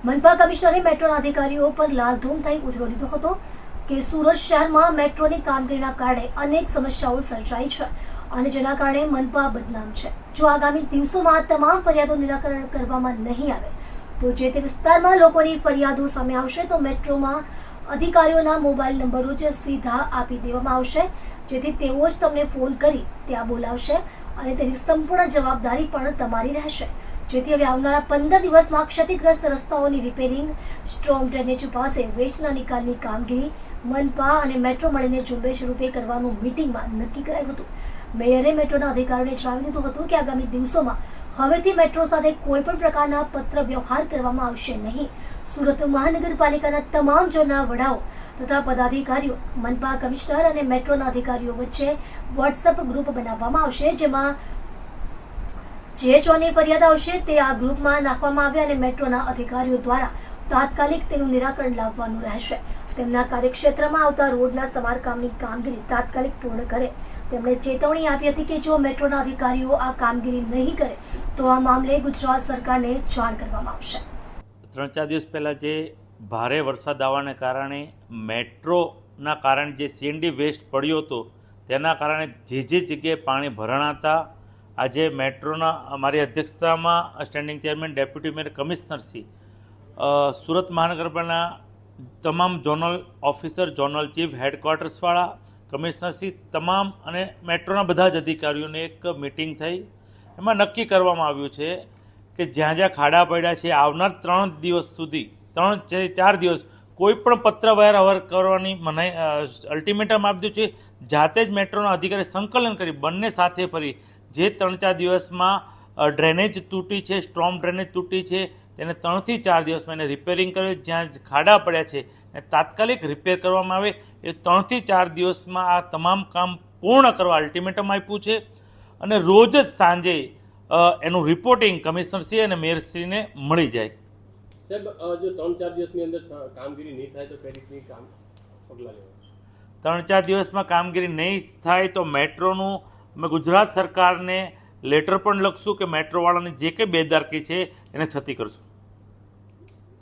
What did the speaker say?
મનપા કમિશનરે મેટ્રોના અધિકારીઓ પર લાલધૂમ થઈ ઉજવો લીધો હતો કે સુરત શહેરમાં મેટ્રોની કામગીરીના કારણે અનેક સમસ્યાઓ સર્જાઈ છે અને જેના કારણે મનપા બદનામ છે. જો આગામી દિવસોમાં તમામ ફરિયાદો નિરાકરણ કરવામાં નહીં આવે તો જે તે વિસ્તારમાં લોકોની ફરિયાદો સામે આવશે તો મેટ્રોમાં અધિકારીઓના મોબાઈલ નંબરો જ સીધા આપી દેવામાં આવશે, જેથી તેઓ જ તમને ફોન કરી ત્યાં બોલાવશે અને તેની સંપૂર્ણ જવાબદારી પણ તમારી રહેશે. જેથી હવે આવનારા 15 દિવસમાં ક્ષતિગ્રસ્ત રસ્તાઓની રિપેરિંગ, સ્ટ્રોમ ડ્રેનેજ પાસે વેસ્ટના નિકાલની કામગીરી મનપા અને મેટ્રો મળીને ઝુંબેશ રૂપે કરવાનું મીટિંગમાં નક્કી કરાયું હતું. મેયરે મેટ્રોના અધિકારીઓને જણાવી દીધું હતું કે આગામી દિવસોમાં હવેથી મેટ્રો સાથે કોઈ પણ પ્રકારના પત્ર વ્યવહાર કરવામાં આવશે નહીં. સુરત મહાનગરપાલિકાના તમામ ઝોનના વડાઓ તથા પદાધિકારીઓ, મનપા કમિશનર અને મેટ્રોના અધિકારીઓ વચ્ચે વોટ્સએપ ગ્રુપ બનાવવામાં આવશે, જેમાં જે ઝોનની ફરિયાદ આવશે તે આ ગ્રુપમાં નાખવામાં આવે અને મેટ્રોના અધિકારીઓ દ્વારા તાત્કાલિક તેનું નિરાકરણ લાવવાનું રહેશે. તેમના કાર્યક્ષેત્રમાં આવતા રોડના સમારકામની કામગીરી તાત્કાલિક પૂર્ણ કરે. તેમણે ચેતવણી આપી હતી કે જો મેટ્રોના અધિકારીઓ આ કામગીરી નહીં કરે તો આ મામલે ગુજરાત સરકારને જાણ કરવામાં આવશે. 3-4 દિવસ પહેલાં જે ભારે વરસાદ આવવાને કારણે મેટ્રોના કારણે જે સીએનડી વેસ્ટ પડ્યો હતો તેના કારણે જે જગ્યાએ પાણી ભરાણા હતા, આજે મેટ્રોના અમારી અધ્યક્ષતામાં સ્ટેન્ડિંગ ચેરમેન, ડેપ્યુટી મેયર, કમિશનરશ્રી, સુરત મહાનગરપાલિકાના તમામ ઝોનલ ઓફિસર, ઝોનલ ચીફ, હેડક્વાર્ટર્સવાળા, કમિશનરશ્રી તમામ અને મેટ્રોના બધા જ અધિકારીઓને એક મિટિંગ થઈ. એમાં નક્કી કરવામાં આવ્યું છે કે જ્યાં જ્યાં ખાડા પડ્યા છે આવનાર 3 દિવસ સુધી, 3-4 દિવસ કોઈ પણ પત્ર વ્યવહાર કરવાની મનાઈ અલ્ટિમેટમ આપી દીધું છે. જાતે જ મેટ્રોના અધિકારી સંકલન કરી બંને સાથે ફરી જે 3-4 દિવસમાં ડ્રેનેજ તૂટી છે, સ્ટ્રોમ ડ્રેનેજ તૂટી છે, તેને 3 થી 4 દિવસમાં એને રિપેરિંગ કરે. જ્યાં ખાડા પડ્યા છે એ તાત્કાલિક રિપેર કરવામાં આવે. એ 3 થી 4 દિવસમાં આ તમામ કામ પૂર્ણ કરવા અલ્ટિમેટમ આપ્યું છે અને રોજ જ સાંજે એનું રિપોર્ટિંગ કમિશનરશ્રી અને મેયરશ્રીને મળી જાય. સાહેબ, જો 3-4 દિવસની અંદર કામગીરી નહીં થાય તો કઈ રીતની પગલાં લેવા? 3-4 દિવસમાં કામગીરી નહીં થાય તો મેટ્રોનું અમે ગુજરાત સરકારને લેટર પણ લખશું કે મેટ્રોવાળાની જે કંઈ બેદારકી છે એને છતી કરશું.